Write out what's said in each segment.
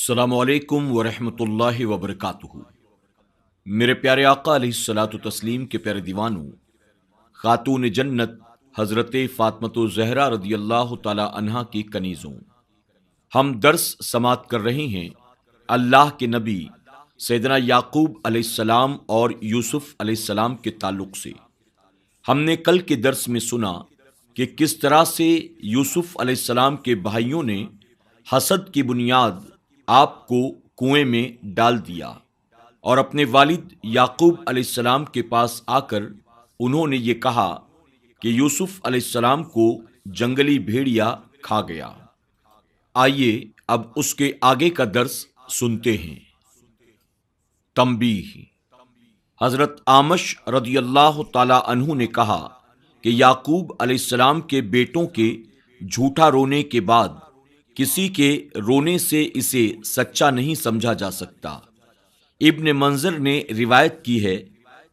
السلام علیکم ورحمۃ اللہ وبرکاتہ۔ میرے پیارے آقا علیہ الصلاۃ والتسلیم کے پیارے دیوانوں، خاتون جنت حضرت فاطمہ الزہرا رضی اللہ تعالی عنہا کی کنیزوں، ہم درس سماعت کر رہے ہیں اللہ کے نبی سیدنا یعقوب علیہ السلام اور یوسف علیہ السلام کے تعلق سے۔ ہم نے کل کے درس میں سنا کہ کس طرح سے یوسف علیہ السلام کے بھائیوں نے حسد کی بنیاد آپ کو کنویں میں ڈال دیا اور اپنے والد یعقوب علیہ السلام کے پاس آ کر انہوں نے یہ کہا کہ یوسف علیہ السلام کو جنگلی بھیڑیا کھا گیا۔ آئیے اب اس کے آگے کا درس سنتے ہیں۔ تنبیہ: حضرت اعمش رضی اللہ تعالی عنہ نے کہا کہ یعقوب علیہ السلام کے بیٹوں کے جھوٹا رونے کے بعد کسی کے رونے سے اسے سچا نہیں سمجھا جا سکتا۔ ابن منظر نے روایت کی ہے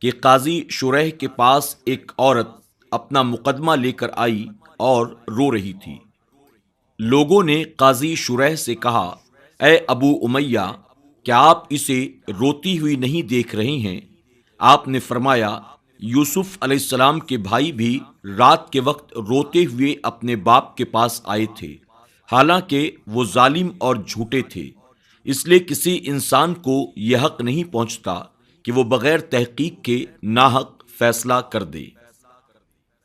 کہ قاضی شریح کے پاس ایک عورت اپنا مقدمہ لے کر آئی اور رو رہی تھی۔ لوگوں نے قاضی شریح سے کہا، اے ابو امیہ، کیا آپ اسے روتی ہوئی نہیں دیکھ رہے ہیں؟ آپ نے فرمایا، یوسف علیہ السلام کے بھائی بھی رات کے وقت روتے ہوئے اپنے باپ کے پاس آئے تھے، حالانکہ وہ ظالم اور جھوٹے تھے، اس لیے کسی انسان کو یہ حق نہیں پہنچتا کہ وہ بغیر تحقیق کے ناحق فیصلہ کر دے۔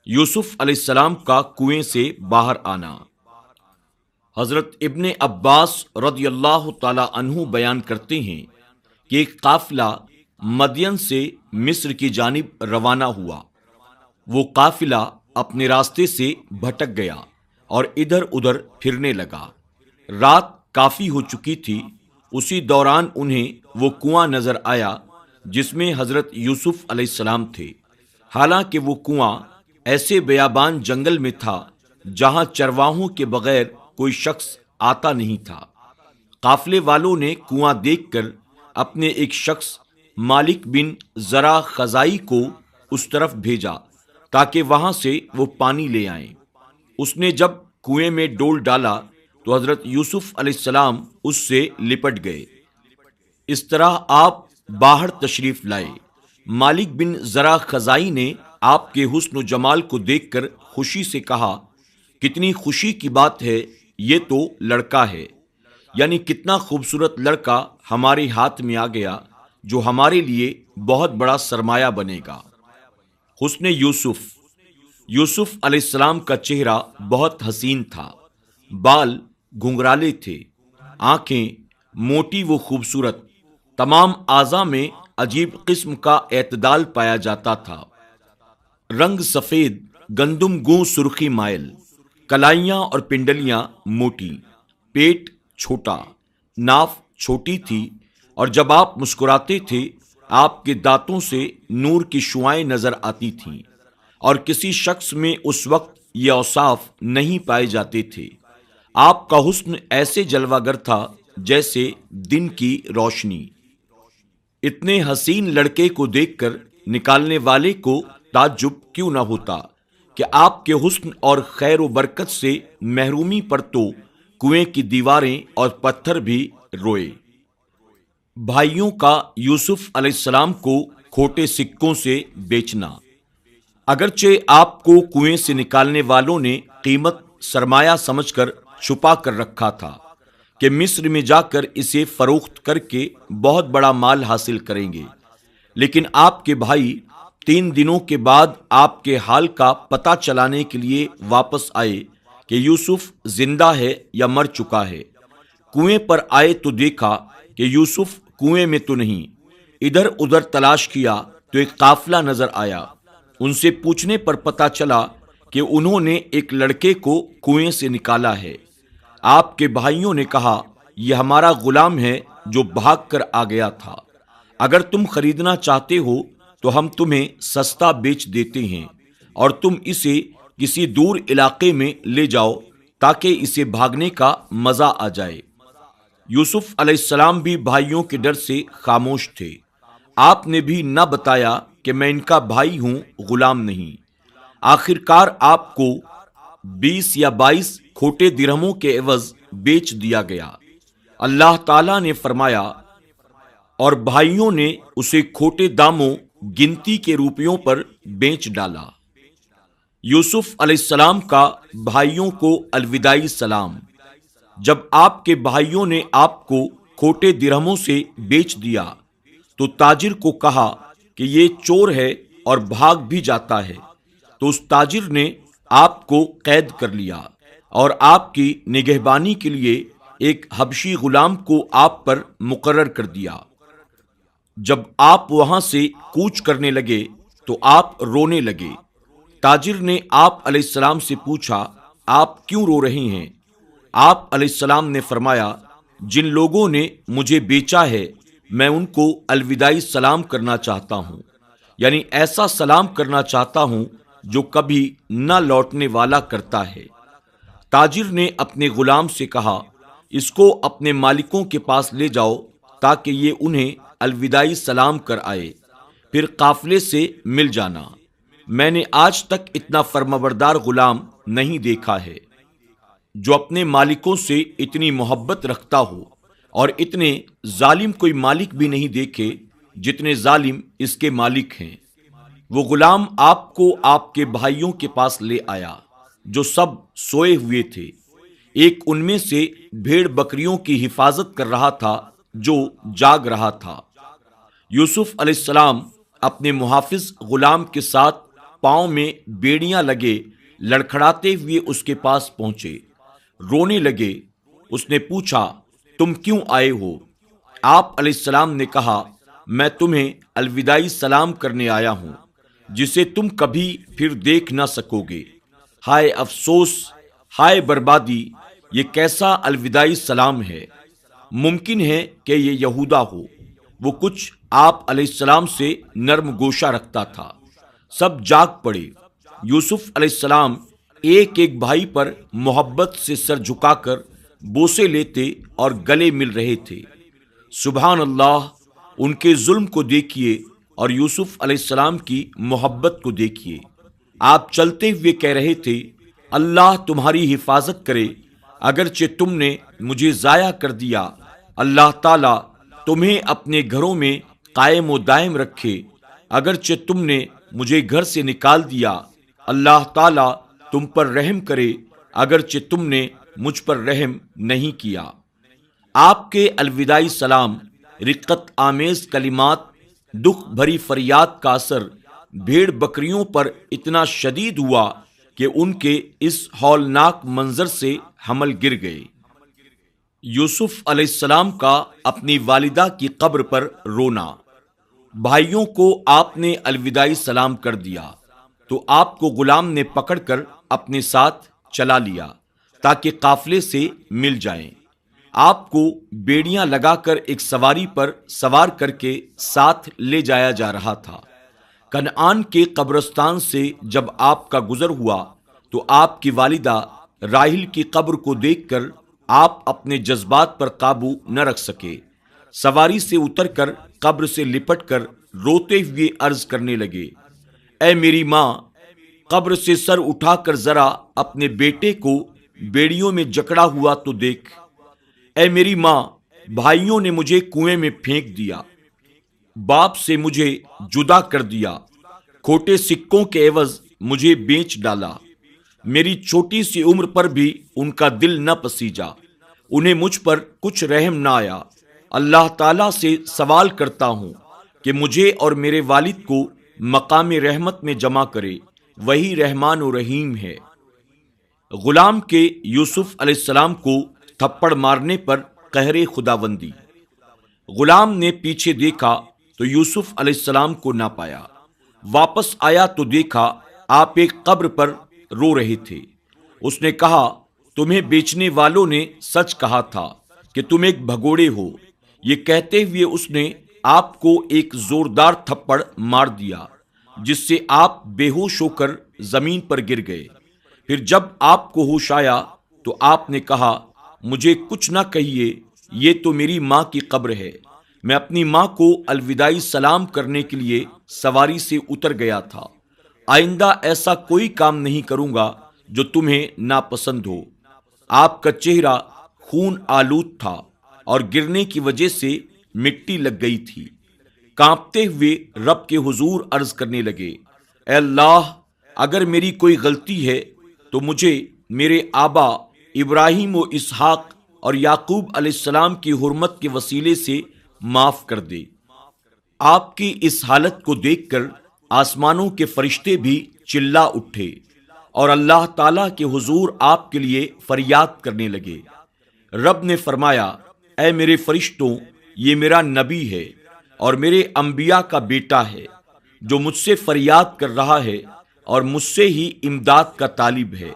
یوسف علیہ السلام کا کنویں سے باہر آنا۔ حضرت ابن عباس رضی اللہ تعالی عنہ بیان کرتے ہیں کہ ایک قافلہ مدین سے مصر کی جانب روانہ ہوا۔ وہ قافلہ اپنے راستے سے بھٹک گیا اور ادھر ادھر پھرنے لگا۔ رات کافی ہو چکی تھی، اسی دوران انہیں وہ کنواں نظر آیا جس میں حضرت یوسف علیہ السلام تھے، حالانکہ وہ کنواں ایسے بیابان جنگل میں تھا جہاں چرواہوں کے بغیر کوئی شخص آتا نہیں تھا۔ قافلے والوں نے کنواں دیکھ کر اپنے ایک شخص مالک بن زرع خزائی کو اس طرف بھیجا تاکہ وہاں سے وہ پانی لے آئیں۔ اس نے جب کنویں میں ڈول ڈالا تو حضرت یوسف علیہ السلام اس سے لپٹ گئے۔ اس طرح آپ باہر تشریف لائے۔ مالک بن زرع خزائی نے آپ کے حسن و جمال کو دیکھ کر خوشی سے کہا، کتنی خوشی کی بات ہے، یہ تو لڑکا ہے، یعنی کتنا خوبصورت لڑکا ہمارے ہاتھ میں آ گیا جو ہمارے لیے بہت بڑا سرمایہ بنے گا۔ حسن یوسف علیہ السلام کا چہرہ بہت حسین تھا، بال گھنگرالے تھے، آنکھیں موٹی و خوبصورت، تمام اعضاء میں عجیب قسم کا اعتدال پایا جاتا تھا۔ رنگ سفید، گندم گوں سرخی مائل، کلائیاں اور پنڈلیاں موٹی، پیٹ چھوٹا، ناف چھوٹی تھی، اور جب آپ مسکراتے تھے آپ کے دانتوں سے نور کی شعاعیں نظر آتی تھیں، اور کسی شخص میں اس وقت یہ اوصاف نہیں پائے جاتے تھے۔ آپ کا حسن ایسے جلوہ گر تھا جیسے دن کی روشنی۔ اتنے حسین لڑکے کو دیکھ کر نکالنے والے کو تعجب کیوں نہ ہوتا کہ آپ کے حسن اور خیر و برکت سے محرومی پر تو کنویں کی دیواریں اور پتھر بھی روئے۔ بھائیوں کا یوسف علیہ السلام کو کھوٹے سکوں سے بیچنا۔ اگرچہ آپ کو کنویں سے نکالنے والوں نے قیمت سرمایہ سمجھ کر چھپا کر رکھا تھا کہ مصر میں جا کر اسے فروخت کر کے بہت بڑا مال حاصل کریں گے، لیکن آپ کے بھائی 3 دنوں کے بعد آپ کے حال کا پتہ چلانے کے لیے واپس آئے کہ یوسف زندہ ہے یا مر چکا ہے۔ کنویں پر آئے تو دیکھا کہ یوسف کنویں میں تو نہیں۔ ادھر ادھر تلاش کیا تو ایک قافلہ نظر آیا۔ ان سے پوچھنے پر پتہ چلا کہ انہوں نے ایک لڑکے کو کنویں سے نکالا ہے۔ آپ کے بھائیوں نے کہا، یہ ہمارا غلام ہے جو بھاگ کر آ گیا تھا، اگر تم خریدنا چاہتے ہو تو ہم تمہیں سستا بیچ دیتے ہیں، اور تم اسے کسی دور علاقے میں لے جاؤ تاکہ اسے بھاگنے کا مزہ آ جائے۔ یوسف علیہ السلام بھی بھائیوں کے ڈر سے خاموش تھے۔ آپ نے بھی نہ بتایا کہ میں ان کا بھائی ہوں، غلام نہیں۔ آخرکار آپ کو 20 یا 22 کھوٹے درہموں کے عوض بیچ دیا گیا۔ اللہ تعالیٰ نے فرمایا اور بھائیوں نے اسے کھوٹے داموں گنتی کے روپیوں پر بیچ ڈالا۔ یوسف علیہ السلام کا بھائیوں کو الوداعی سلام۔ جب آپ کے بھائیوں نے آپ کو کھوٹے درہموں سے بیچ دیا تو تاجر کو کہا کہ یہ چور ہے اور بھاگ بھی جاتا ہے، تو اس تاجر نے آپ کو قید کر لیا اور آپ کی نگہبانی کے لیے ایک حبشی غلام کو آپ پر مقرر کر دیا۔ جب آپ وہاں سے کوچ کرنے لگے تو آپ رونے لگے۔ تاجر نے آپ علیہ السلام سے پوچھا، آپ کیوں رو رہے ہیں؟ آپ علیہ السلام نے فرمایا، جن لوگوں نے مجھے بیچا ہے میں ان کو الوداعی سلام کرنا چاہتا ہوں، یعنی ایسا سلام کرنا چاہتا ہوں جو کبھی نہ لوٹنے والا کرتا ہے۔ تاجر نے اپنے غلام سے کہا، اس کو اپنے مالکوں کے پاس لے جاؤ تاکہ یہ انہیں الوداعی سلام کر آئے، پھر قافلے سے مل جانا۔ میں نے آج تک اتنا فرمانبردار غلام نہیں دیکھا ہے جو اپنے مالکوں سے اتنی محبت رکھتا ہو، اور اتنے ظالم کوئی مالک بھی نہیں دیکھے جتنے ظالم اس کے مالک ہیں۔ وہ غلام آپ کو آپ کے بھائیوں کے پاس لے آیا جو سب سوئے ہوئے تھے۔ ایک ان میں سے بھیڑ بکریوں کی حفاظت کر رہا تھا جو جاگ رہا تھا۔ یوسف علیہ السلام اپنے محافظ غلام کے ساتھ پاؤں میں بیڑیاں لگے لڑکھڑاتے ہوئے اس کے پاس پہنچے، رونے لگے۔ اس نے پوچھا، تم کیوں آئے ہو؟ آپ علیہ السلام نے کہا، میں تمہیں الوداعی سلام کرنے آیا ہوں جسے تم کبھی پھر دیکھ نہ سکو گے۔ ہائے افسوس، ہائے بربادی، یہ کیسا الوداعی سلام ہے! ممکن ہے کہ یہ یہودا ہو۔ وہ کچھ آپ علیہ السلام سے نرم گوشہ رکھتا تھا۔ سب جاگ پڑے۔ یوسف علیہ السلام ایک ایک بھائی پر محبت سے سر جھکا کر بوسے لیتے اور گلے مل رہے تھے۔ سبحان اللہ، ان کے ظلم کو دیکھیے اور یوسف علیہ السلام کی محبت کو دیکھیے۔ آپ چلتے ہوئے کہہ رہے تھے، اللہ تمہاری حفاظت کرے، اگرچہ تم نے مجھے ضائع کر دیا۔ اللہ تعالیٰ تمہیں اپنے گھروں میں قائم و دائم رکھے، اگرچہ تم نے مجھے گھر سے نکال دیا۔ اللہ تعالیٰ تم پر رحم کرے، اگرچہ تم نے مجھ پر رحم نہیں کیا۔ آپ کے الوداعی سلام، رقت آمیز کلمات، دکھ بھری فریاد کا اثر بھیڑ بکریوں پر اتنا شدید ہوا کہ ان کے اس ہولناک منظر سے حمل گر گئے۔ یوسف علیہ السلام کا اپنی والدہ کی قبر پر رونا۔ بھائیوں کو آپ نے الوداعی سلام کر دیا تو آپ کو غلام نے پکڑ کر اپنے ساتھ چلا لیا تاکہ قافلے سے مل جائیں۔ آپ کو بیڑیاں لگا کر ایک سواری پر سوار کر کے ساتھ لے جایا جا رہا تھا۔ کنعان کے قبرستان سے جب آپ کا گزر ہوا تو آپ کی والدہ راحل کی قبر کو دیکھ کر آپ اپنے جذبات پر قابو نہ رکھ سکے۔ سواری سے اتر کر قبر سے لپٹ کر روتے ہوئے عرض کرنے لگے، اے میری ماں، قبر سے سر اٹھا کر ذرا اپنے بیٹے کو بیڑیوں میں جکڑا ہوا تو دیکھ۔ اے میری ماں، بھائیوں نے مجھے کنویں میں پھینک دیا، باپ سے مجھے جدا کر دیا، کھوٹے سکوں کے عوض مجھے بیچ ڈالا۔ میری چھوٹی سی عمر پر بھی ان کا دل نہ پسیجا، انہیں مجھ پر کچھ رحم نہ آیا۔ اللہ تعالیٰ سے سوال کرتا ہوں کہ مجھے اور میرے والد کو مقام رحمت میں جمع کرے، وہی رحمان و رحیم ہے۔ غلام کے یوسف علیہ السلام کو تھپڑ مارنے پر قہر خداوندی۔ غلام نے پیچھے دیکھا تو یوسف علیہ السلام کو نہ پایا۔ واپس آیا تو دیکھا آپ ایک قبر پر رو رہے تھے۔ اس نے کہا، تمہیں بیچنے والوں نے سچ کہا تھا کہ تم ایک بھگوڑے ہو۔ یہ کہتے ہوئے اس نے آپ کو ایک زوردار تھپڑ مار دیا جس سے آپ بے ہوش ہو کر زمین پر گر گئے۔ پھر جب آپ کو ہوش آیا تو آپ نے کہا، مجھے کچھ نہ کہیے، یہ تو میری ماں کی قبر ہے۔ میں اپنی ماں کو الوداعی سلام کرنے کے لیے سواری سے اتر گیا تھا۔ آئندہ ایسا کوئی کام نہیں کروں گا جو تمہیں ناپسند ہو۔ آپ کا چہرہ خون آلود تھا اور گرنے کی وجہ سے مٹی لگ گئی تھی۔ کانپتے ہوئے رب کے حضور عرض کرنے لگے، اے اللہ، اگر میری کوئی غلطی ہے تو مجھے میرے آبا ابراہیم و اسحاق اور یعقوب علیہ السلام کی حرمت کے وسیلے سے معاف کر دے۔ آپ کی اس حالت کو دیکھ کر آسمانوں کے فرشتے بھی چلا اٹھے اور اللہ تعالیٰ کے حضور آپ کے لیے فریاد کرنے لگے۔ رب نے فرمایا، اے میرے فرشتوں، یہ میرا نبی ہے اور میرے انبیاء کا بیٹا ہے، جو مجھ سے فریاد کر رہا ہے اور مجھ سے ہی امداد کا طالب ہے۔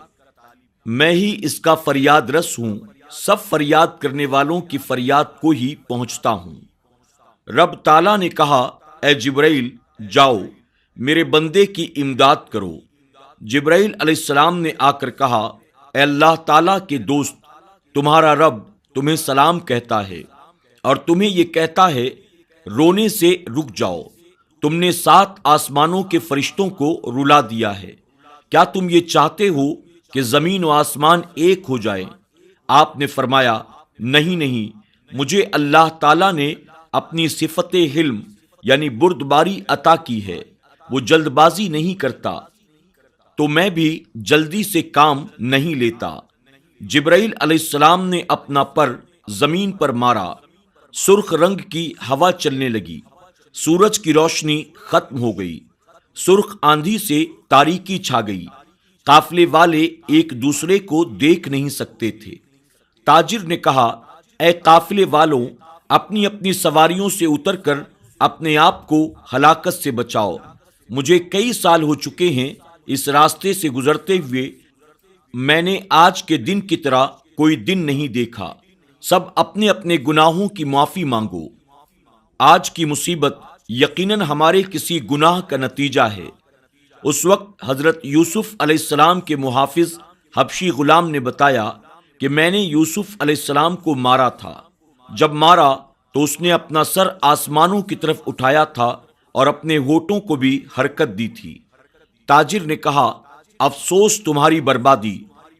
میں ہی اس کا فریاد رس ہوں، سب فریاد کرنے والوں کی فریاد کو ہی پہنچتا ہوں۔ رب تعالیٰ نے کہا، اے جبرائیل، جاؤ میرے بندے کی امداد کرو۔ جبرائیل علیہ السلام نے آ کر کہا، اے اللہ تعالیٰ کے دوست، تمہارا رب تمہیں سلام کہتا ہے اور تمہیں یہ کہتا ہے رونے سے رک جاؤ، تم نے 7 آسمانوں کے فرشتوں کو رلا دیا ہے۔ کیا تم یہ چاہتے ہو کہ زمین و آسمان ایک ہو جائیں؟ آپ نے فرمایا، نہیں، مجھے اللہ تعالیٰ نے اپنی صفت حلم یعنی بردباری عطا کی ہے، وہ جلد بازی نہیں کرتا، تو میں بھی جلدی سے کام نہیں لیتا۔ جبرائیل علیہ السلام نے اپنا پر زمین پر مارا، سرخ رنگ کی ہوا چلنے لگی، سورج کی روشنی ختم ہو گئی، سرخ آندھی سے تاریکی چھا گئی، قافلے والے ایک دوسرے کو دیکھ نہیں سکتے تھے۔ تاجر نے کہا، اے قافلے والوں، اپنی اپنی سواریوں سے اتر کر اپنے آپ کو ہلاکت سے بچاؤ، مجھے کئی سال ہو چکے ہیں اس راستے سے گزرتے ہوئے، میں نے آج کے دن کی طرح کوئی دن نہیں دیکھا، سب اپنے اپنے گناہوں کی معافی مانگو۔ آج کی مصیبت یقیناً ہمارے کسی گناہ کا نتیجہ ہے۔ اس وقت حضرت یوسف علیہ السلام کے محافظ حبشی غلام نے بتایا کہ میں نے یوسف علیہ السلام کو مارا تھا۔ جب مارا تو اس نے اپنا سر آسمانوں کی طرف اٹھایا تھا اور اپنے ہونٹوں کو بھی حرکت دی تھی۔ تاجر نے کہا، افسوس تمہاری بربادی،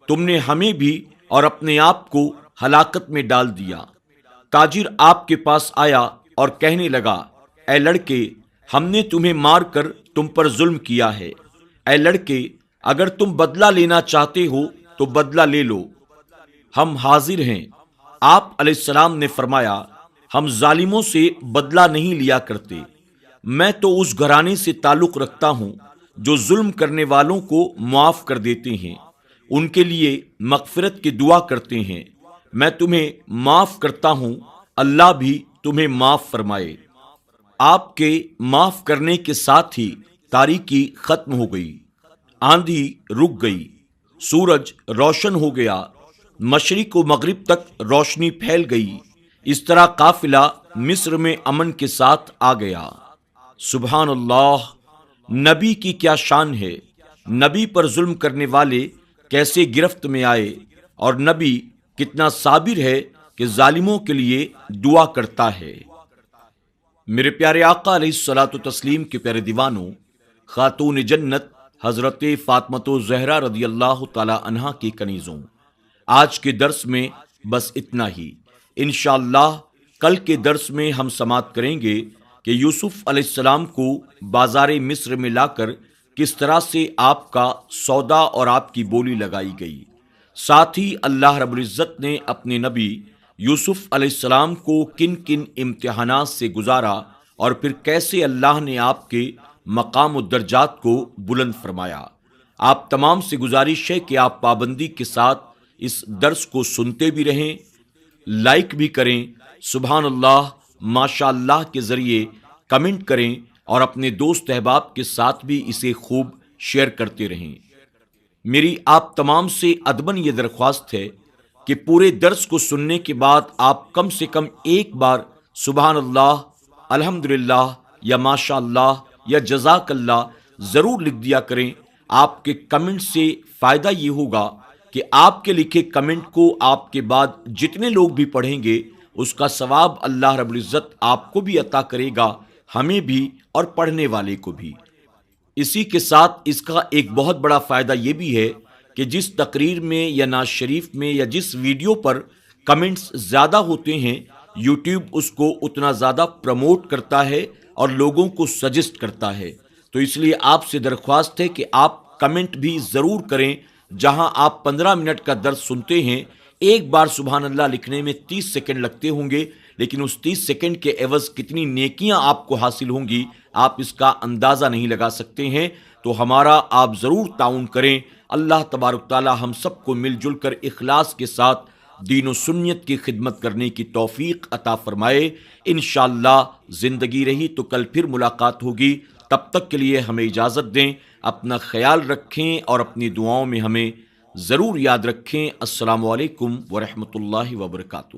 تم نے ہمیں بھی اور اپنے آپ کو ہلاکت میں ڈال دیا۔ تاجر آپ کے پاس آیا اور کہنے لگا، اے لڑکے، ہم نے تمہیں مار کر تم پر ظلم کیا ہے۔ اے لڑکے، اگر تم بدلہ لینا چاہتے ہو تو بدلہ لے لو، ہم حاضر ہیں۔ آپ علیہ السلام نے فرمایا، ہم ظالموں سے بدلہ نہیں لیا کرتے، میں تو اس گھرانے سے تعلق رکھتا ہوں جو ظلم کرنے والوں کو معاف کر دیتے ہیں، ان کے لیے مغفرت کی دعا کرتے ہیں۔ میں تمہیں معاف کرتا ہوں، اللہ بھی تمہیں معاف فرمائے۔ آپ کے معاف کرنے کے ساتھ ہی تاریکی ختم ہو گئی، آندھی رک گئی، سورج روشن ہو گیا، مشرق و مغرب تک روشنی پھیل گئی۔ اس طرح قافلہ مصر میں امن کے ساتھ آ گیا۔ سبحان اللہ، نبی کی کیا شان ہے! نبی پر ظلم کرنے والے کیسے گرفت میں آئے، اور نبی کتنا صابر ہے کہ ظالموں کے لیے دعا کرتا ہے۔ میرے پیارے آقا علیہ الصلاۃ والتسلیم کے پیارے دیوانوں، خاتون جنت حضرت فاطمۃ الزہرا رضی اللہ تعالی عنہا کی کنیزوں، آج کے درس میں بس اتنا ہی۔ انشاءاللہ کل کے درس میں ہم سماعت کریں گے کہ یوسف علیہ السلام کو بازار مصر میں لا کر کس طرح سے آپ کا سودا اور آپ کی بولی لگائی گئی، ساتھ ہی اللہ رب العزت نے اپنے نبی یوسف علیہ السلام کو کن کن امتحانات سے گزارا اور پھر کیسے اللہ نے آپ کے مقام و درجات کو بلند فرمایا۔ آپ تمام سے گزارش ہے کہ آپ پابندی کے ساتھ اس درس کو سنتے بھی رہیں، لائک بھی کریں، سبحان اللہ، ماشاء اللہ کے ذریعے کمنٹ کریں اور اپنے دوست احباب کے ساتھ بھی اسے خوب شیئر کرتے رہیں۔ میری آپ تمام سے ادباً یہ درخواست ہے کہ پورے درس کو سننے کے بعد آپ کم سے کم ایک بار سبحان اللہ، الحمدللہ یا ماشاء اللہ یا جزاک اللہ ضرور لکھ دیا کریں۔ آپ کے کمنٹ سے فائدہ یہ ہوگا کہ آپ کے لکھے کمنٹ کو آپ کے بعد جتنے لوگ بھی پڑھیں گے اس کا ثواب اللہ رب العزت آپ کو بھی عطا کرے گا، ہمیں بھی اور پڑھنے والے کو بھی۔ اسی کے ساتھ اس کا ایک بہت بڑا فائدہ یہ بھی ہے کہ جس تقریر میں یا نعت شریف میں یا جس ویڈیو پر کمنٹس زیادہ ہوتے ہیں یوٹیوب اس کو اتنا زیادہ پروموٹ کرتا ہے اور لوگوں کو سجیسٹ کرتا ہے۔ تو اس لیے آپ سے درخواست ہے کہ آپ کمنٹ بھی ضرور کریں۔ جہاں آپ 15 منٹ کا درس سنتے ہیں، ایک بار سبحان اللہ لکھنے میں 30 سیکنڈ لگتے ہوں گے، لیکن اس 30 سیکنڈ کے عوض کتنی نیکیاں آپ کو حاصل ہوں گی، آپ اس کا اندازہ نہیں لگا سکتے ہیں۔ تو ہمارا آپ ضرور تعاون کریں۔ اللہ تبارک تعالی ہم سب کو مل جل کر اخلاص کے ساتھ دین و سنت کی خدمت کرنے کی توفیق عطا فرمائے۔ انشاءاللہ زندگی رہی تو کل پھر ملاقات ہوگی۔ تب تک کے لیے ہمیں اجازت دیں، اپنا خیال رکھیں اور اپنی دعاؤں میں ہمیں ضرور یاد رکھیں۔ السلام علیکم ورحمۃ اللہ وبرکاتہ۔